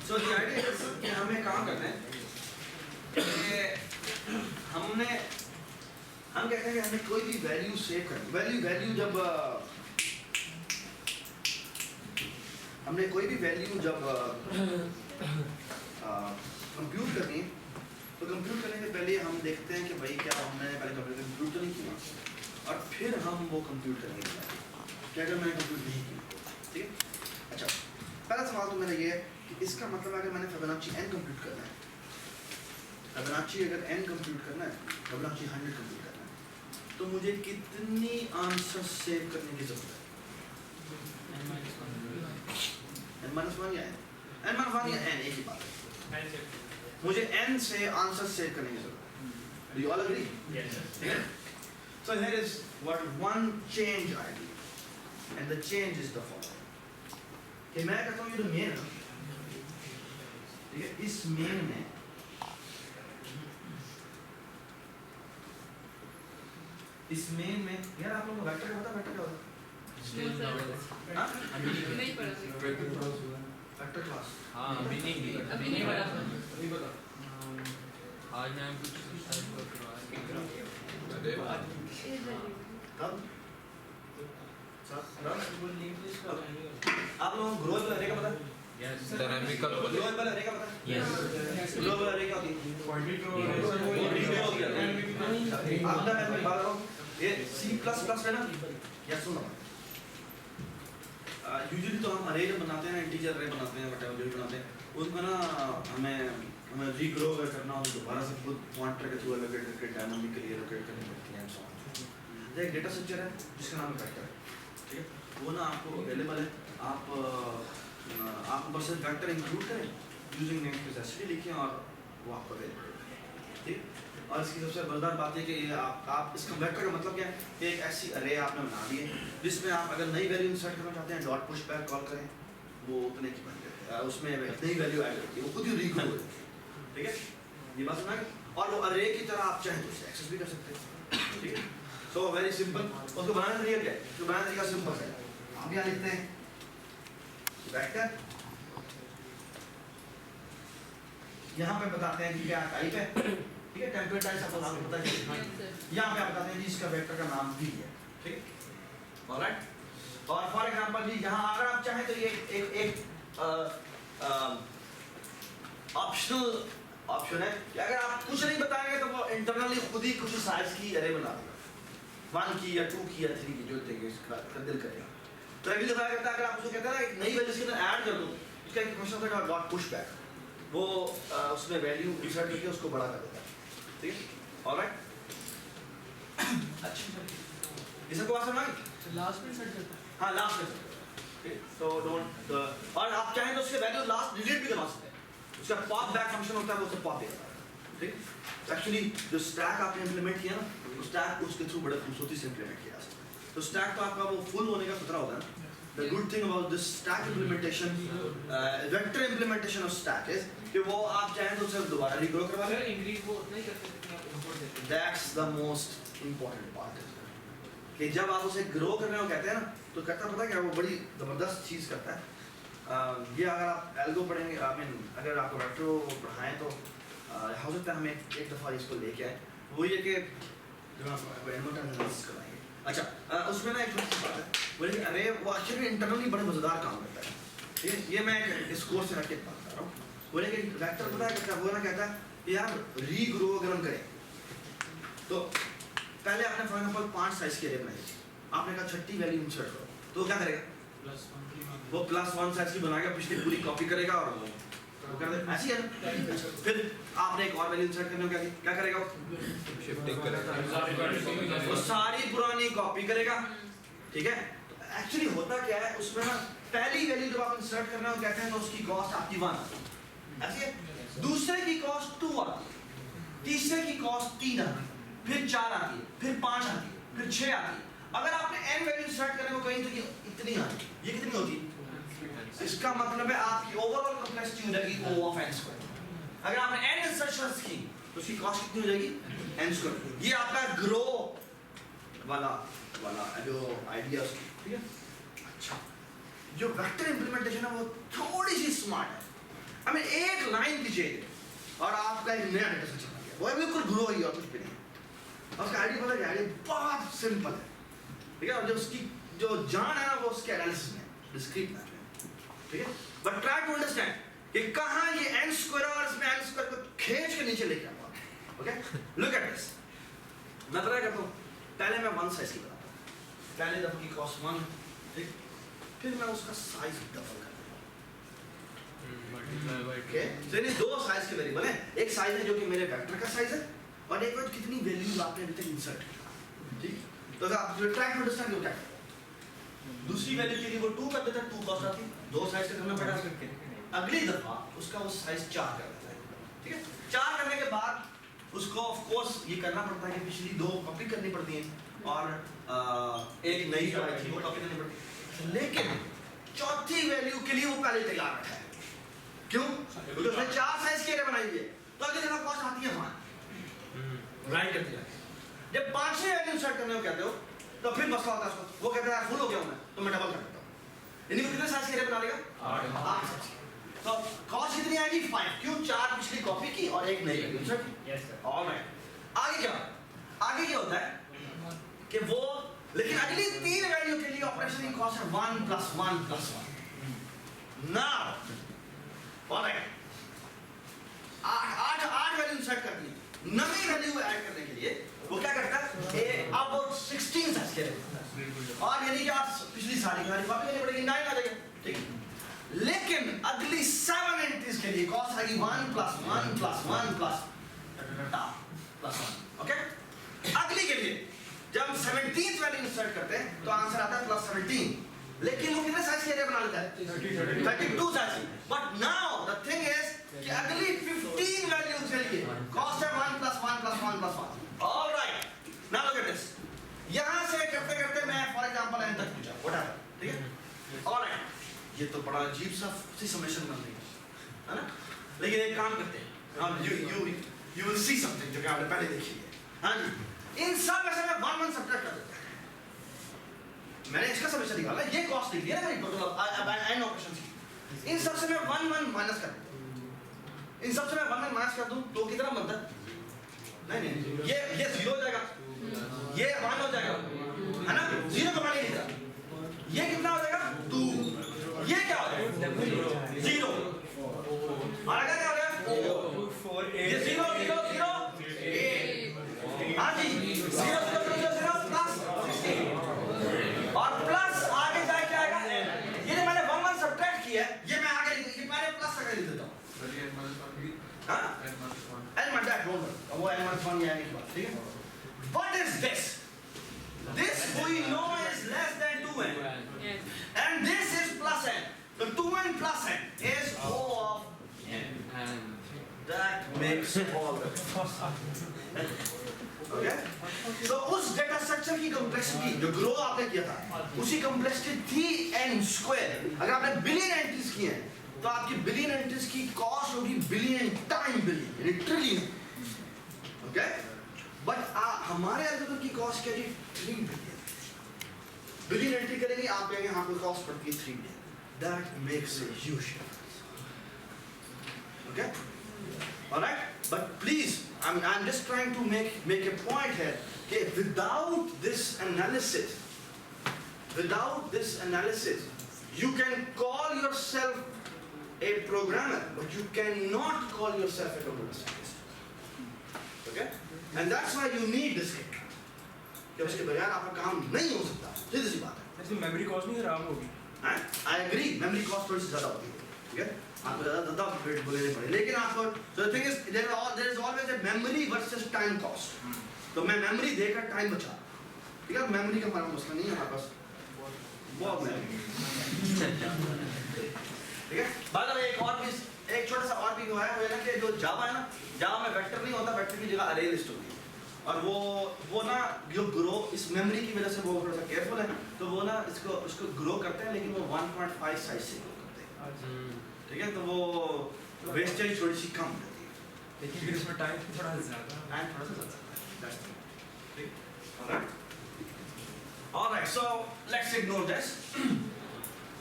So the idea is कि हमें काम करना है कि हम कहते हैं कि हमें कोई भी वैल्यू सेव करनी, वैल्यू जब हमने कोई भी वैल्यू जब कंप्यूट करनी है तो कंप्यूट करने से पहले हम देखते हैं कि भाई क्या हमने पहले कंप्यूट तो नहीं किया और फिर हम वो कंप्यूट करेंगे क्या अगर मैंने कंप्यूट नहीं किया। ठीक है, अच्छा पहला सवाल तो मेरा ये है कि इसका मतलब अगर मैंने फिबोनाची n कंप्यूट करना है, फिबोनाची अगर n कंप्यूट करना है, फिबोनाची 100 कंप्यूट करना है तो मुझे कितनी आंसर सेव करने की जरूरत है? n-1 या n-1 या n एक ही बात है। मुझे n से आंसर सेव करने की जरूरत है। Do you all agree? Yes. Yeah. So here is what one change I do, and the change is the following. कि मैं कहता हूँ ये तो मेन है, ठीक है, इस मेन में यार आप लोगों को वेक्टर क्या होता है? वेक्टर क्या होता है? हाँ? नहीं पढ़ा। Vector class. हाँ अभी नहीं पढ़ा। अभी बता। आज मैं कुछ कब? आप लोगों को ग्लोबल अरे का पता है? यस डायनामिकल ग्लोबल अरे का पता है? यस ग्लोबल अरे क्या होती है? आपने मैं बात कर रहा हूँ ये C++ है ना? या सुनो यूजुअली तो हम अरे बनाते हैं, इंटीजर अरे बनाते हैं, व्हाटएवर जो भी बनाते हैं उसमें ना हमें रीग्रो करना हो तो दोबारा से खुद पॉइंटर के थ्रू एलोकेट करके डायनामिकली एलोकेट करनी पड़ती है एंड सो ऑन। एक डेटा स्ट्रक्चर है जिसका नाम है वेक्टर, ठीक है, वो ना आपको अवेलेबल है, आप बस वेक्टर इंक्लूड करें यूजिंग नेमस्पेस एसटी लिखें और वो आपको अवेलेबल है। ठीक, और इसकी सबसे मजेदार बात है कि ये आप इसका वेक्टर का मतलब क्या है कि एक ऐसी अरे आपने बना दी है जिसमें आप अगर नई वैल्यू इंसर्ट करना चाहते हैं डॉट पुश बैक कॉल करें वो उतने की बन जाती है, उसमें नई वैल्यू ऐड होती है, वो खुद ही रीग्रो होती है। ठीक है, ये बात सुना, और वो अरे की तरह आप चाहें तो उसे एक्सेस भी कर सकते हैं। ठीक है, सो वेरी सिंपल। उसको बनाने का तरीका क्या है? तो बनाने का तरीका सिंपल है, आप यहाँ लिखते हैं वेक्टर, यहाँ पे बताते हैं कि क्या टाइप है, ठीक है, टेम्पलेट टाइप आपको नाम पता है, यहाँ पे आप बताते हैं जी इसका वेक्टर का नाम भी है, ठीक है, ऑलराइट। और फॉर एग्जांपल जी यहाँ अगर आप चाहें तो ये एक ऑप्शन है कि अगर आप कुछ नहीं बताएंगे तो वो इंटरनली खुद ही कुछ साइज की अरे बना देगा, 1 की या 2 की या 3 की जो देंगे इसका दिल करेगा। तो अभी बताया करता है अगर आप उसको कहते हैं ना एक नई वैल्यू इसके अंदर ऐड कर दो, इसका एक फंक्शन होता है डॉट पुश बैक, वो उसमें वैल्यू इंसर्ट करके उसको बड़ा कर देता है, ठीक है, ऑलराइट। अच्छा ये सबको बात समझ आ गई? लास्ट में सेट करता है। हाँ लास्ट में ठीक, तो डोंट और आप चाहें तो उसके वैल्यू लास्ट डिलीट भी करवा सकते हैं, उसका पॉप बैक फंक्शन होता है वो उससे पॉप देगा, ठीक। एक्चुअली जो स्टैक आपने इम्प्लीमेंट किया ना, वो स्टैक उसके थ्रू बड़े खूबसूरती से इम्प्लीमेंट किया है। तो स्टैक तो आपका वो फुल होने का खतरा होता है ना। The good thing about this stack implementation, vector implementation of stack is कि वो आप चाहें तो सिर्फ दोबारा रिग्रो करवा लें। इंक्रीज वो उतना ही करते जितना आप इंपोर्ट देते हैं। That's the most important part है कि जब आप उसे ग्रो करने को कहते हैं ना, तो करता पता क्या वो बड़ी ज़बरदस्त चीज़ करता है। ये अगर आप एल्गो पढ़ेंगे, आई मीन अगर आपको वेक्टर पढ़ाएं तो हो सकता है हमें एक दफ़ा इसको लेके आए, वो ये कि जो आप इन्वर्टर एनालिसिस कराएंगे। अच्छा उसमें ना एक छोटी सी बात है, बोले अरे वो एक्चुअली इंटरनली बड़े मज़ेदार काम करता है, ठीक है, ये मैं इस कोर्स से रख के बात कर रहा हूँ। बोले कि वेक्टर पता है क्या वो ना कहता है यार रीग्रो अगर हम करें तो पहले आपने फॉर एग्जांपल 5 साइज के एरे बनाई, आपने कहा 36 वैल्यू इंसर्ट करो, तो क्या करेगा वो +1 साइज की बनाएगा, पिछली पूरी कॉपी करेगा और वो कर दे, ऐसी है ना। फिर आपने एक और वैल्यू इंसर्ट करने को क्या करेगा शिफ्टिंग करेगा, वो सारी पुरानी कॉपी करेगा, ठीक है। तो एक्चुअली होता क्या है उसमें ना, पहली वैल्यू जब आप इंसर्ट करना हो कहते हैं तो उसकी कॉस्ट आपकी 1 आती है, ऐसी है। दूसरे की कॉस्ट 2 आती है, तीसरे की कॉस्ट 3 आती है, फिर 4 आती है, फिर 5 आती है, फिर 6 आती है। अगर आपने n वैल्यू इंसर्ट करने को कहीं तो ये इतनी आती है, ये कितनी होती है? इसका मतलब है आपकी ओवरऑल कंप्लेक्सिटी हो जाएगी O of n स्क्वायर। अगर आपने n इंसर्शंस की तो उसकी कॉस्ट कितनी हो जाएगी n स्क्वायर। ये आपका ग्रो वाला जो आइडिया है, ठीक है। अच्छा जो वेक्टर इंप्लीमेंटेशन है वो थोड़ी सी स्मार्ट है, हमें एक लाइन की चाहिए और आपका एक नया डेटा स्ट्रक्चर बन गया, वो बिल्कुल ग्रो ही और कुछ भी नहीं। और उसका आइडिया पता है, आइडिया बहुत सिंपल है, ठीक है। और जो उसकी जो जान है ना वो उसके एनालिसिस में, डिस्क्रीट मैथ में, ठीक है। बट ट्राई टू अंडरस्टैंड कि कहाँ ये n स्क्वायर और इसमें n स्क्वायर को खींच के नीचे लेके आऊंगा, ओके। लुक एट दिस, मैं ट्राई करता हूँ, पहले मैं 1 साइज की बनाता हूँ, पहले दफे की कॉस्ट 1, ठीक, फिर मैं उसका साइज डबल कर देता हूँ, ओके। तो ये 2 साइज के वेरिएबल हैं, एक साइज है जो कि मेरे वेक्टर का साइज है और एक और कितनी वैल्यूज आपने अभी तक इंसर्ट किया, ठीक। तो आप ट्राई टू अंडरस्टैंड क्या करते हैं, दूसरी वैल्यू के लिए वो 2 कर देता है, 2 कॉस्ट आती है, 2 साइज का करना पड़ेगा, अगली दफा उसका वो साइज 4 कर देता है, ठीक है। 4 करने के बाद उसको ऑफ कोर्स ये करना पड़ता है कि पिछली 2 कॉपी करनी पड़ती हैं और एक नई जो आई थी वो कॉपी करनी पड़ती है, लेकिन चौथी वैल्यू के लिए वो पहले तैयार रखा है, क्यों? क्योंकि उसने 4 साइज के एरे बनाई है, तो अगली दफा कॉस्ट आती है 1 राइट करते हैं। जब 5वीं वैल्यू इंसर्ट करने को कहते हो तो फिर मसला होता है उसको, वो कहता है फुल हो गया हूं मैं, तो मैं डबल कर देता हूं, यानी वो कितने साइज के एरे बना लेगा 8 साइज। तो कॉस्ट कितनी आएगी 5, क्यों? 4 पिछली कॉपी की और एक नई वैल्यू इंसर्ट की, यस सर, ऑलराइट। आगे क्या होता है कि वो, लेकिन अगली 3 वैल्यू के लिए ऑपरेशन की कॉस्ट है 1 + 1 + 1। नाउ ऑलराइट 8 वैल्यू इंसर्ट कर दी, नई वैल्यू ऐड करने के लिए वो क्या करता है, अब 16 साइज के और यानी कि आप पिछली सारी कॉपी करनी पड़ेगी, 9 आ जाएगा, ठीक है। लेकिन अगली 7 एंट्रीज के लिए कॉस्ट आएगी 1 + 1 + 1 + 1, ओके। अगली के लिए जब हम 17th वैल्यू इंसर्ट करते हैं तो आंसर आता है +17, लेकिन वो कितने साइज के एरे बना लेता है 32 size. But now the thing is कि अगली 15 वैल्यूज के लिए कॉस्ट है 1 + 1 + 1 + 1, alright. Now look at this, यहां से करते करते मैं फॉर एग्जांपल n तक पहुंचा, व्हाटएवर, ठीक है, ऑलराइट। ये तो बड़ा अजीब सा समेशन बन रही है ना, लेकिन एक काम करते हैं हम, यू विल सी समथिंग जो कि आपने पहले देखी है। हां जी, इन सब में से मैं 1 सब्ट्रैक्ट कर देता हूं, मैंने इसका समेशन निकाला, ये कॉस्ट निकली है ना मेरी टोटल अब n ऑपरेशन की, इन सब से मैं 1 1 माइनस कर दूं, इन सब से मैं 1 1 माइनस कर दूं तो कितना बनता है? नहीं, ये 0 हो जाएगा, ये 1 हो जाएगा, है ना? 0 को माने नहीं, ये कितना हो जाएगा? 2, ये क्या हो जाएगा? 0, और अगर क्या हो गया? 4, ये 0 0 0 8, हाँ जी, 0 0 0 0 प्लस 16, और प्लस आगे जाके आएगा n। ये जो मैंने 1 1 सब्ट्रैक्ट किया है, ये मैं आगे ये मैंने प्लस आगे लिख देता हूँ, हाँ? n मल्टीप्लाई डोंट वो n - 1 या n के बाद, ठीक है? What is this? This we know is less than 2n, and this is plus n. So 2n plus n is O of n. That makes all the difference. Okay? So उस data structure की complexity जो grow आपने किया था, उसी complexity थी n square. अगर आपने बिलियन एंट्रीज किए हैं तो आपकी बिलियन एंट्रीज की कॉस्ट होगी बिलियन टाइम बिलियन, यानी ट्रिलियन। ओके? बट हमारे एल्गोरिथम की कॉस्ट क्या जी? 3 बिलियन। बिलियन एंट्री करेंगे आप कहेंगे हाँ कोई कॉस्ट पड़ती है 3 billion. That makes a huge difference. Okay? Alright? But please, I'm just trying to make a point here. Okay, without this analysis, you can call yourself a programmer, but you cannot call yourself a computer scientist. Okay? And that's why you need this skill. कि उसके बगैर आपका काम नहीं हो सकता। सीधी सी बात है। इसमें मेमोरी कॉस्ट नहीं खराब होगी। I agree, memory cost थोड़ी सी ज़्यादा होती है, ठीक है? आपको ज़्यादा वेट बोलने पड़े, लेकिन आपको so the thing is there is always a memory versus time cost. तो मैं memory देकर time बचा, ठीक है? memory का हमारा मसला नहीं है हमारे पास, बहुत memory, ठीक है? बाद में एक छोटा सा और भी हुआ है, वो है ना कि जो जावा है ना, जावा में वेक्टर नहीं होता, वेक्टर की जगह अरे लिस्ट होती है, और वो ना जो ग्रो इस मेमोरी की वजह से वो थोड़ा सा केयरफुल है, तो वो ना उसको ग्रो करते हैं, लेकिन वो 1.5 साइज से ग्रो करते हैं, ठीक है? तो वो वेस्टेज थोड़ी सी कम रहती है, लेकिन फिर इसमें टाइम थोड़ा ज़्यादा है, ठीक? Alright, so let's ignore this.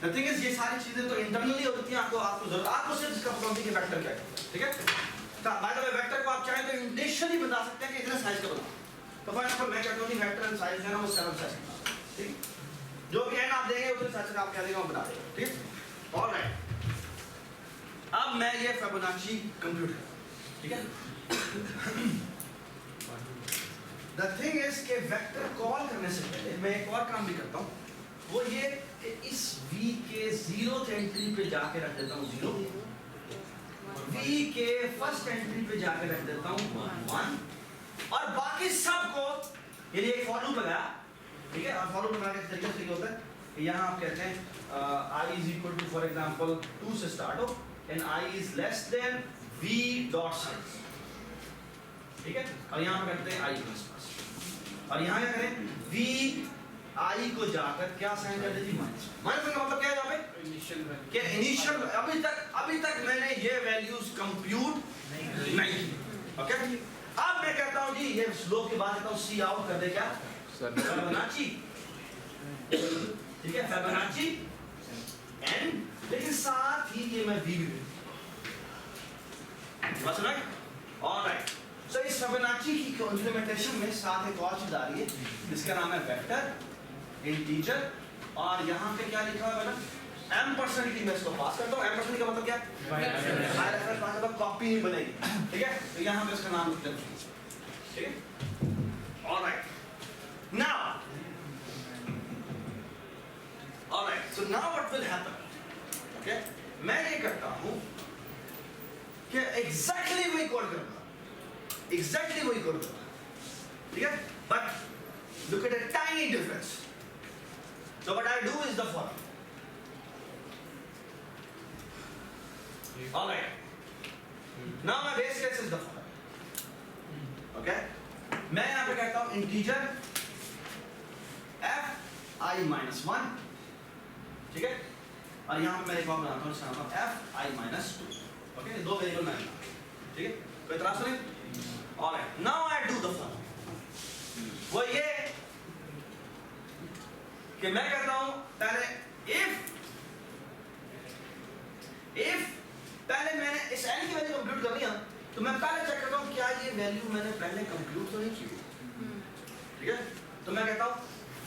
The thing is ये सारी चीजें तो इंटरनली होती हैं, आपको जरूरत, आपको सिर्फ इसका पता होती है कि वेक्टर क्या है, ठीक है? बाय द वे वेक्टर को आप चाहें तो इनिशियली बता सकते हैं कि इतने साइज का बनाओ, तो फॉर एग्जांपल मैं कहता हूं कि वेक्टर एंड साइज है ना वो 7 साइज का, ठीक? जो भी एन आप देंगे उतने साइज का आप कह देंगे वो बना देगा, ठीक? ऑलराइट, अब मैं ये फिबोनाची कंप्यूट करूं, ठीक है? द थिंग इज कि वेक्टर कॉल करने से पहले मैं एक और काम भी करता हूं, वो ये कि इस v के 0th एंट्री पे जाके रख देता हूं 0, v के फर्स्ट एंट्री पे जाके रख देता हूं 1, और बाकी सबको यानी एक फॉर लूप लगाया, ठीक है? और फॉर लूप लगाने का तरीका क्या होता है? यहाँ आप कहते हैं I is equal to for example 2 से स्टार्ट हो and I is less than v dot size, ठीक है? और यहाँ पे करते हैं I plus plus, और यहाँ क्या करें? v I को जाकर क्या साइन कर देती माइनस का मतलब क्या है यहाँ पे? इनिशियल अभी तक मैंने ये वैल्यूज कंप्यूट नहीं की, ओके? अब मैं कहता हूँ जी ये स्लोप के बाद कहता हूँ सी आउट कर दे क्या? फिबोनाची, ठीक है? फिबोनाची n, लेकिन साथ ही ये मैं v भी बस राइट? ऑलराइट, सो इस फिबोनाची की इंप्लीमेंटेशन में साथ एक और चीज आ रही है जिसका नाम है वेक्टर इंटीजर, और यहाँ पे क्या लिखा हुआ है ना? M% की मैं इसको पास करता हूँ, M% का मतलब क्या है? कॉपी नहीं बनेगी, ठीक है? तो यहाँ पे इसका नाम लिखते हैं, ठीक है? Alright, so now what will happen? Okay? मैं ये करता हूँ कि exactly वही कोड करूँगा, ठीक है? But look at a tiny difference. So what I do is the following. All right. Now my base case is the following. Okay? मैं यहाँ पे कहता हूँ इंटीजर f I minus 1, ठीक है? और यहाँ पे मैं एक और बनाता हूँ इसका नाम f I minus 2. Okay? दो वेरिएबल मैं बनाता हूँ, ठीक है? कोई इतराज़ नहीं? All right. Now I do the following. वो ये कि मैं कहता हूं पहले if कंप्यूट तो नहीं की हुई, ठीक है? तो मैं कहता हूँ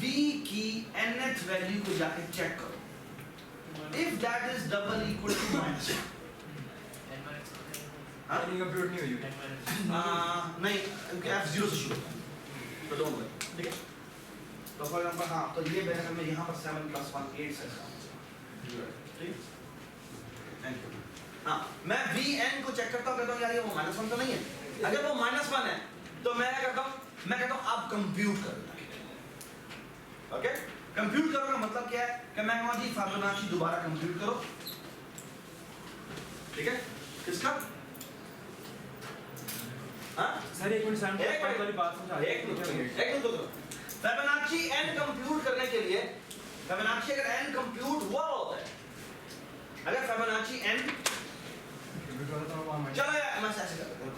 v की nth वैल्यू को जाके चेक करो, if that is double equal to minus 1, हाँ? कंप्यूट नहीं हुई नहीं, f0 से शुरू होता है, तो डोंट वरी, ठीक है? तो फॉर एग्जांपल हाँ, तो ये मेरे में यहाँ पर 7 + 1 8 से ठीक, थैंक यू। हाँ, मैं vn को चेक करता हूँ, कहता हूँ यार ये वो -1 तो नहीं है। अगर वो -1 है तो मैं क्या करता हूँ, मैं कहता हूँ आप कंप्यूट करो, ओके? कंप्यूट करो का मतलब क्या है कि मैं कहूँगा जी फिबोनाची दोबारा कंप्यूट करो, ठीक है? किसका? हाँ? सर एक मिनट वाली बात समझा एक मिनट फिबोनाची n कंप्यूट करने के लिए फिबोनाची अगर n कंप्यूट हुआ होता है, अगर फिबोनाची n, चलो यार मैं ऐसे कर देता हूं,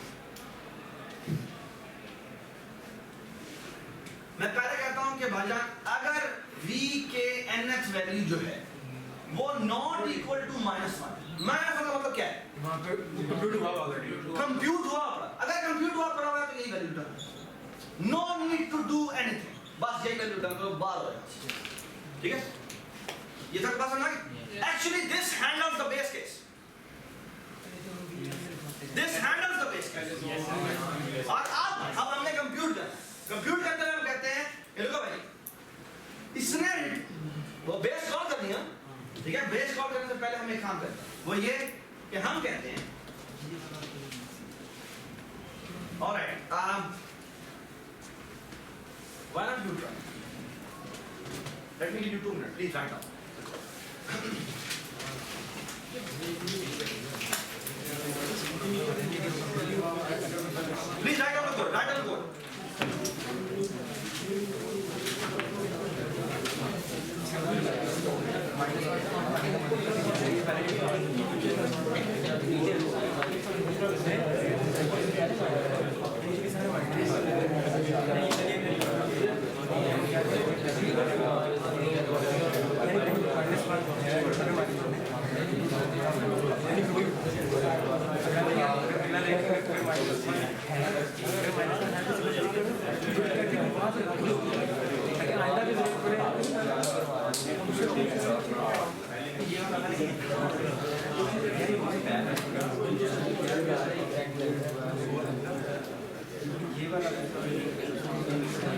मैं पहले कहता हूं कि भाईजान अगर v के nth वैल्यू जो है वो नॉट इक्वल टू -1, मैं ऐसा मतलब क्या है, वहां पे कंप्यूट हुआ ऑलरेडी, कंप्यूट हुआ पड़ा, अगर कंप्यूट हुआ पड़ा हुआ तो यही value return, no need to do anything, बस यही वैल्यू रिटर्न करो, बार हो जाएगा, ठीक है? ये तक बात समझ आ गई? Actually this handles the base case, this handles the base case. और अब हमने कंप्यूट करते हुए हम कहते हैं ये देखो भाई, इसने वो बेस कॉल कर दिया, ठीक है? बेस कॉल करने से पहले हम एक काम करते हैं, वो ये कि हम कहते हैं alright, why not you try? Let me give you 2 minutes, please write down. Please write down the code, write down the code.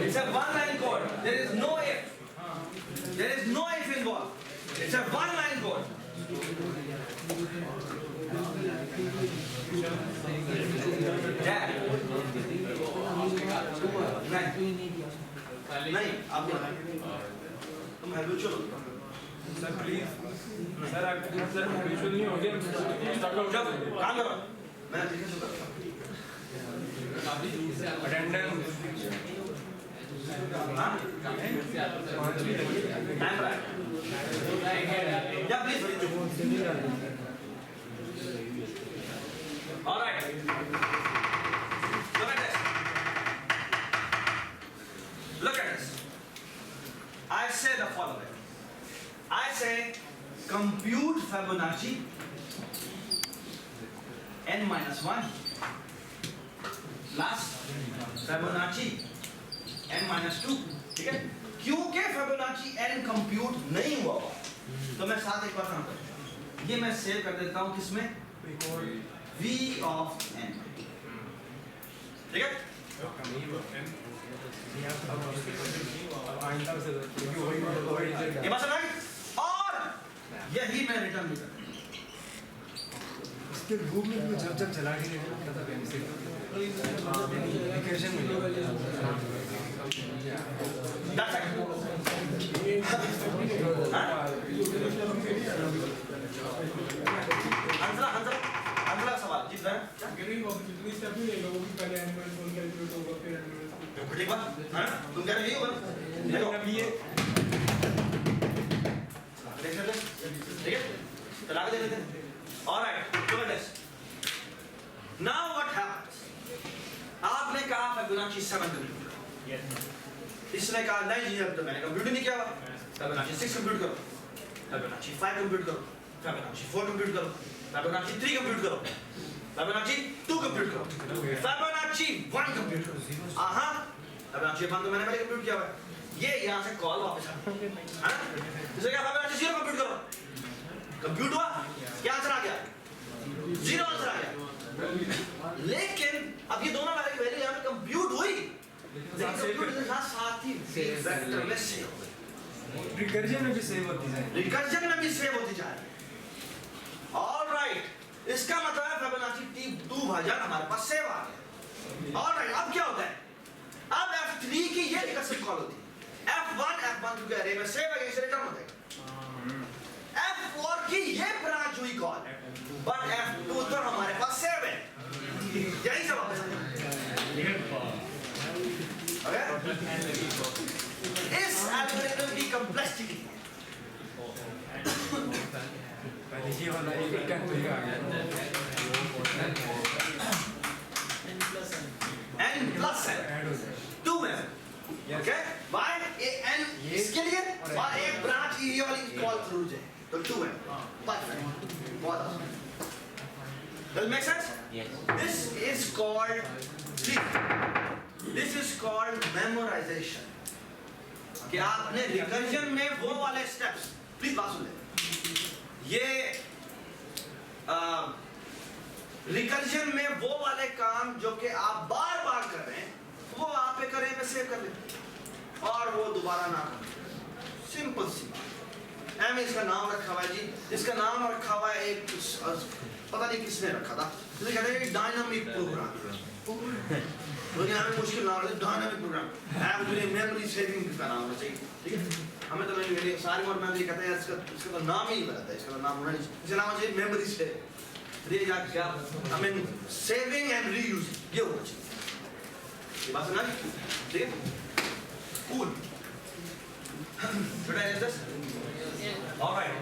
It's a one-line code. There is no if. There is no if involved. It's a one-line code. Yeah. नहीं, आप तुम habitual हो। Sir please sir habitual नहीं हो गया, जब काम करो, मैं लिखने शुरू करता हूँ। अटेंडेंस हाँ? टाइम रहा है। या please All right. Look at this. Look at this. I say the following. I say compute Fibonacci n-1 plus Fibonacci n-2. ठीक है? क्योंकि Fibonacci n compute नहीं हुआ तो मैं साथ एक बार काम करता हूँ, ये मैं सेव कर देता हूँ किसमें, v of n, ठीक है? ये बात समझ आई? और यही मैं रिटर्न भी करता हूँ। इसके रूप में जब चला के निकलता था पेंसिल इक्वेशन में That's it. अगला सवाल जी सर, ठीक बात है, तुम कह रहे यही होगा, देखो ये देख लेते, ठीक है, चला के देख लेते। Alright, look at this. Now what happens? आपने कहा Fibonacci 7 कंप्यूट करो, इसने कहा नहीं जी अब तो मैंने कंप्यूट नहीं किया, Fibonacci 6 कंप्यूट करो, Fibonacci 5 कंप्यूट करो, Fibonacci 4 कंप्यूट करो, Fibonacci 3 कंप्यूट करो। Fibonacci 2 कंप्यूट करो, Fibonacci 1 कंप्यूट करो। Fibonacci 1 तो मैंने पहले कंप्यूट किया हुआ है। ये यहाँ से कॉल वापस आ, हाँ? इसे क्या Fibonacci 0 कंप्यूट करो, कंप्यूट हुआ, क्या आंसर आ गया? 0 आंसर आ गया। लेकिन अब ये दोनों वैल्यू यहाँ पे कंप्यूट हुई, लेकिन कंप्यूट के साथ ही वेक्टर में सेव हो गई, रिकर्जन में भी सेव होती है, रिकर्जन में भी सेव होती जा रही है। ऑलराइट, इसका मतलब है Fibonacci 2 भाजन हमारे पास सेव आ गया। ऑलराइट, अब क्या होता है? अब F3 की ये रिकर्सिव कॉल होती है, F1 क्योंकि अरे में सेव है, इसे रिटर्न हो जाएगा। F4 की ये ब्रांच हुई कॉल, पर F2 तो हमारे पास सेव है, यही सब वापस इस एल्गोरिथम की कॉम्प्लेक्सिटी पहले ये वाला एक का तो ये आ गया n plus n 2 में ओके y a n इसके लिए और एक ब्रांच ये वाली कॉल थ्रू जाए तो 2 है परफेक्ट बहुत अच्छा does it make sense Yes. this is called memorization कि आपने रिकर्जन में वो वाले स्टेप्स प्लीज बात सुन ले ये रिकर्जन में वो वाले काम जो कि आप बार बार कर रहे हैं वो आप पे करें पे सेव कर लें और वो दोबारा ना करें सिंपल सी बात एम इसका नाम रखा हुआ है जी इसका नाम रखा हुआ है एक पता नहीं किसने रखा था इसे कहते हैं डायनामिक प्रोग्राम लेकिन हमें मुश्किल नाम है dynamic program actually memory saving का नाम होना चाहिए ठीक है हमें तो मेरी सारी और मेमोरी कहते हैं इसका तो नाम ही गलत है इसका तो नाम होना नहीं इसका नाम चाहिए मेमोरी सेव क्या I mean saving and reusing ये होना चाहिए ये बात सुना ठीक है cool should I end this all right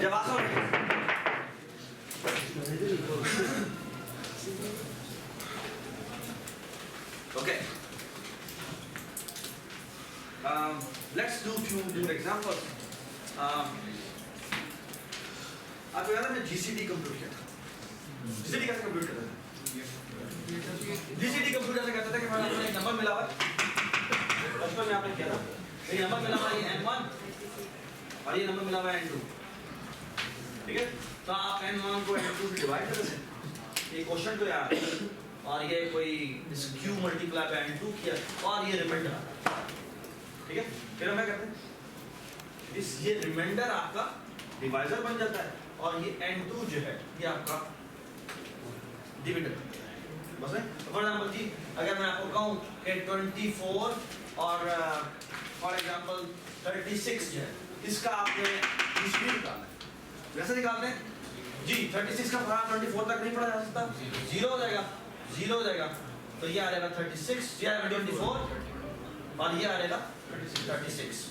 जब आसो okay let's do few examples आपको याद है मैं GCD कंप्यूट किया था GCD कैसे कंप्यूट करता था GCD कंप्यूटर से कहता था कि मैंने एक नंबर मिला हुआ बचपन में आपने किया था एक नंबर मिला हुआ है n1 और ये नंबर मिला हुआ है n2 ठीक है तो आप n1 को n2 से डिवाइड कर दें ये क्वेश्चन तो यार और ये कोई इस q मल्टीप्लाई बाय n2 किया और ये रिमाइंडर आता है ठीक है फिर हम क्या करते हैं ये रिमाइंडर आपका डिवाइजर बन जाता है और ये n2 जो है ये आपका डिविडेंड बस है फॉर एग्जांपल जी अगर मैं आपको कहूं कि 24 और फॉर एग्जांपल 36 जो है इसका आपने स्पीड निकालना है वैसे निकालते हैं जी 36 का फॉर्म 24 तक नहीं पढ़ा जा सकता 0 हो जाएगा तो ये आ जाएगा 36 ये आएगा 24 और ये आ जाएगा 36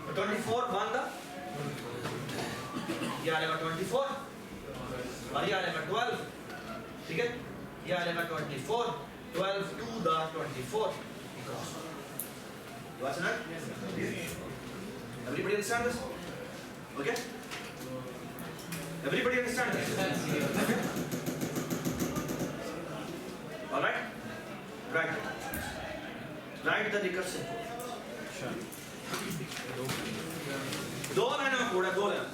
तो 24 1 का ये आ जाएगा 24 और ये आ जाएगा 12 ठीक है ये आ जाएगा 24 12 2 the 24 What's that? Everybody understand this? Okay? Everybody understand this? All right? Write the recursive code. Sure. दो लाइनों में कोड है 2 लाइन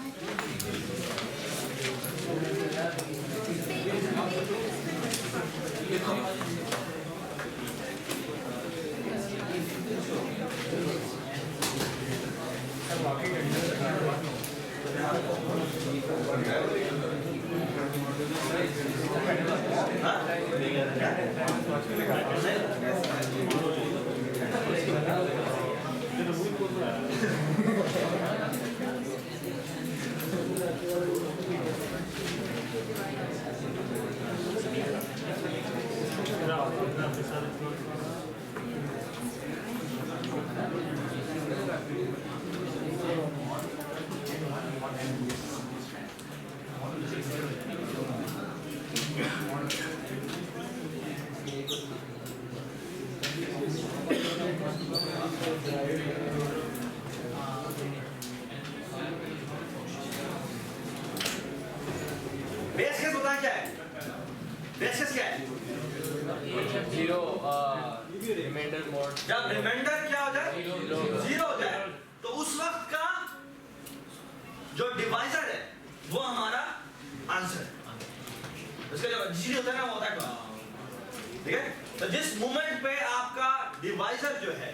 बेस केस बताएं क्या है? बेस केस क्या है? जीरो रिमाइंडर मोड जब रिमाइंडर क्या हो जाए? जीरो हो जाए तो उस वक्त का जो डिवाइजर है वो हमारा आंसर है। उसका जो जीरो होता है ना वो होता है 12। ठीक है? तो जिस मोमेंट पे आपका डिवाइजर जो है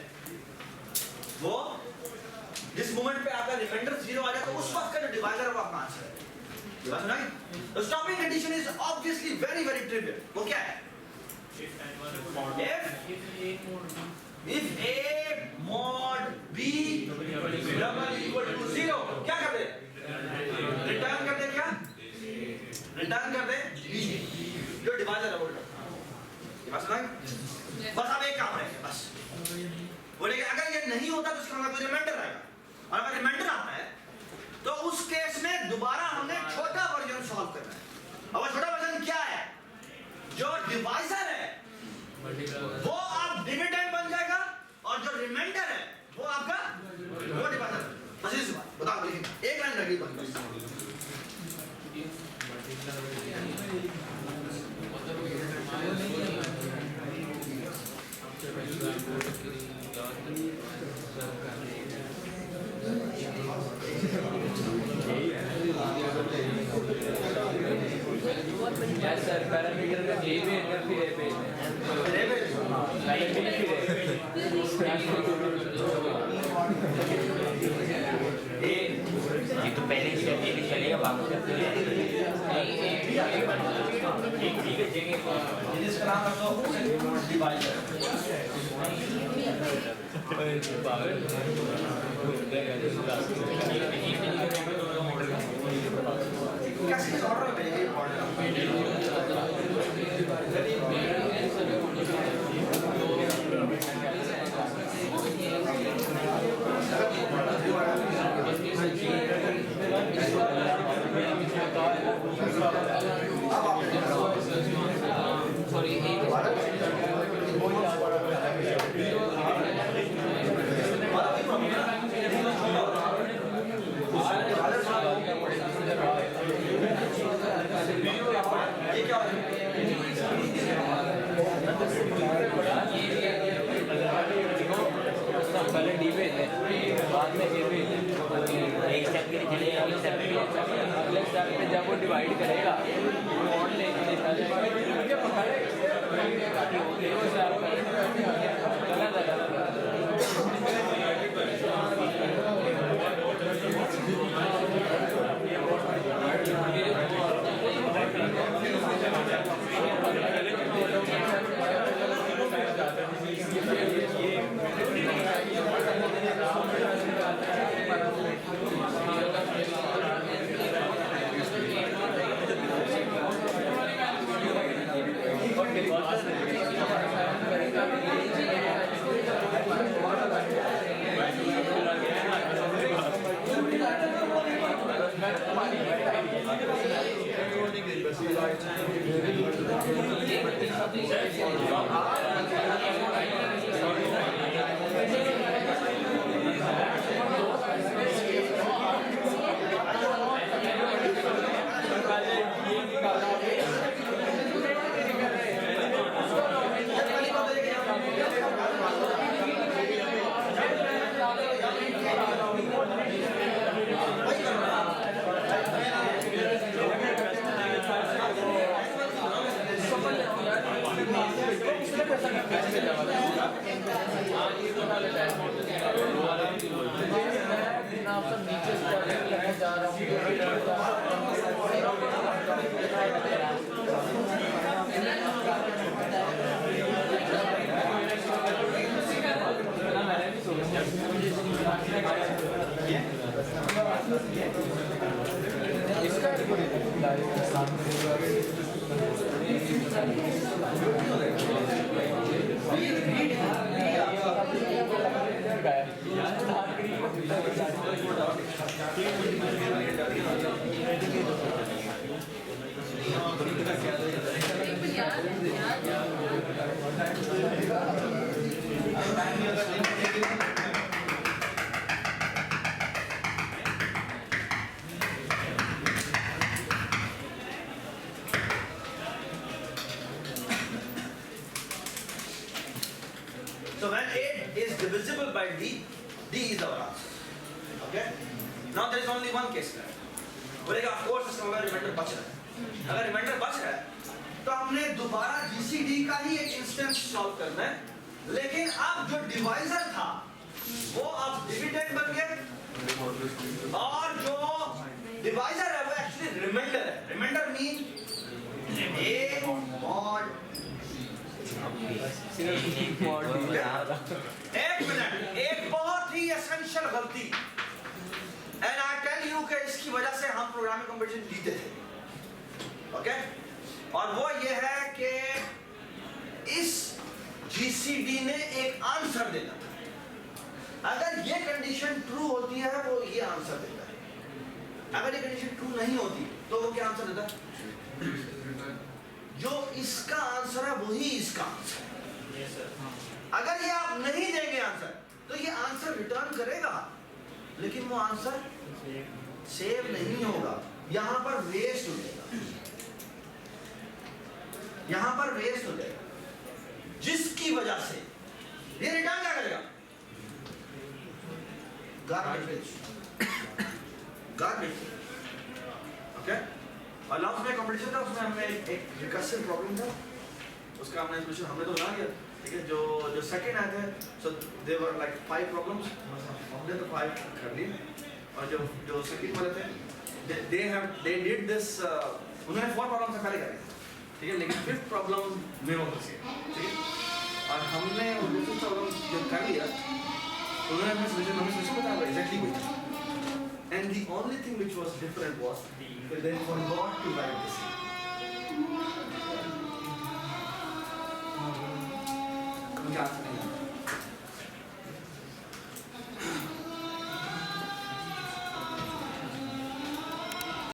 वो जिस मोमेंट पे आपका रिमाइंडर जीरो आ जाए तो उस वक्त का जो डिवाइजर है वो आपका आंसर है। ये बात सुना? The stopping condition is obviously very trivial. वो क्या है? If A mod B double equal to 0, क्या कर दे? रिटर्न कर दे क्या? रिटर्न कर दे B, जो डिवाइजर है वो रिटर्न। ये बात सुना? बस अब एक काम रहेगा बस। बोलेगा अगर ये नहीं होता तो इसका मतलब कोई रिमाइंडर आएगा, और अगर रिमाइंडर आता है तो उस केस में दोबारा हमने छोटा वर्जन सॉल्व करना है। अब छोटा वर्जन क्या है? जो डिवाइजर है वो आप डिविडेंड बन जाएगा और जो रिमाइंडर है वो आपका वो डिवाइजर। बस इसी बात बताओ, लेकिन एक लाइन रखी बंद। यस सर पैरामीटर का जे भी एंटर फिर है पेज में पैरामीटर फिर है ये तो पहले चलेगा बाकी एक ठीक है जिसका नाम रखो डिवाइजर। कैसे ऑर्डर करेंगे? सॉरी ये क्या है? पहले डी पे थे बाद में ए पे एक स्टेप के लिए चलेगा एक स्टेप के लिए अगले स्टेप पे जब वो डिवाइड करेगा वो ऑन लेके इसका So when 8 is divisible by D, D is our answer. Okay? Now there is only one case left. बोलेगा of course इसका मतलब रिमाइंडर बच रहा है. अगर रिमाइंडर बच रहा है तो हमने दोबारा GCD का ही एक इंस्टेंस सॉल्व करना है. लेकिन अब जो डिवाइजर था वो अब डिविडेंड बन गए और जो डिवाइजर है वो एक्चुअली रिमाइंडर है. रिमाइंडर मीन A mod एक मिनट, एक बहुत ही एसेंशियल गलती एंड आई टेल यू कि इसकी वजह से हम प्रोग्रामिंग कंपटीशन जीते थे. ओके? और वो ये है कि इस GCD ने एक आंसर देना था. अगर ये कंडीशन ट्रू होती है वो ये आंसर देता है. अगर ये कंडीशन ट्रू नहीं होती तो वो क्या आंसर देता है? जो इसका आंसर है वही इसका आंसर है. अगर ये आप नहीं देंगे आंसर तो ये आंसर रिटर्न करेगा लेकिन वो आंसर सेव नहीं होगा. यहां पर वेस्ट हो जाएगा. यहां पर वेस्ट हो जाएगा जिसकी वजह से ये रिटर्न क्या करेगा? गार्बेज. गार्बेज. ओके? और लास्ट में कंपटीशन था उसमें हमने एक रिकर्सिव प्रॉब्लम था उसका हमने सोल्यूशन हमने तो बना दिया. ठीक है? जो सेकंड आए थे सो दे वर लाइक 5 प्रॉब्लम्स. हमने तो 5 कर लिए और जो सेकंड वाले थे दे डिड दिस उन्होंने 4 प्रॉब्लम से पहले करे. ठीक है? लेकिन 5th प्रॉब्लम में वो फंसे. ठीक है? और हमने वो 5th प्रॉब्लम जब कर लिया उन्होंने हमें सोल्यूशन बताया एग्जैक्टली वही था. And the only thing which was different was that they forgot to write the same. उनका आंसर नहीं आता.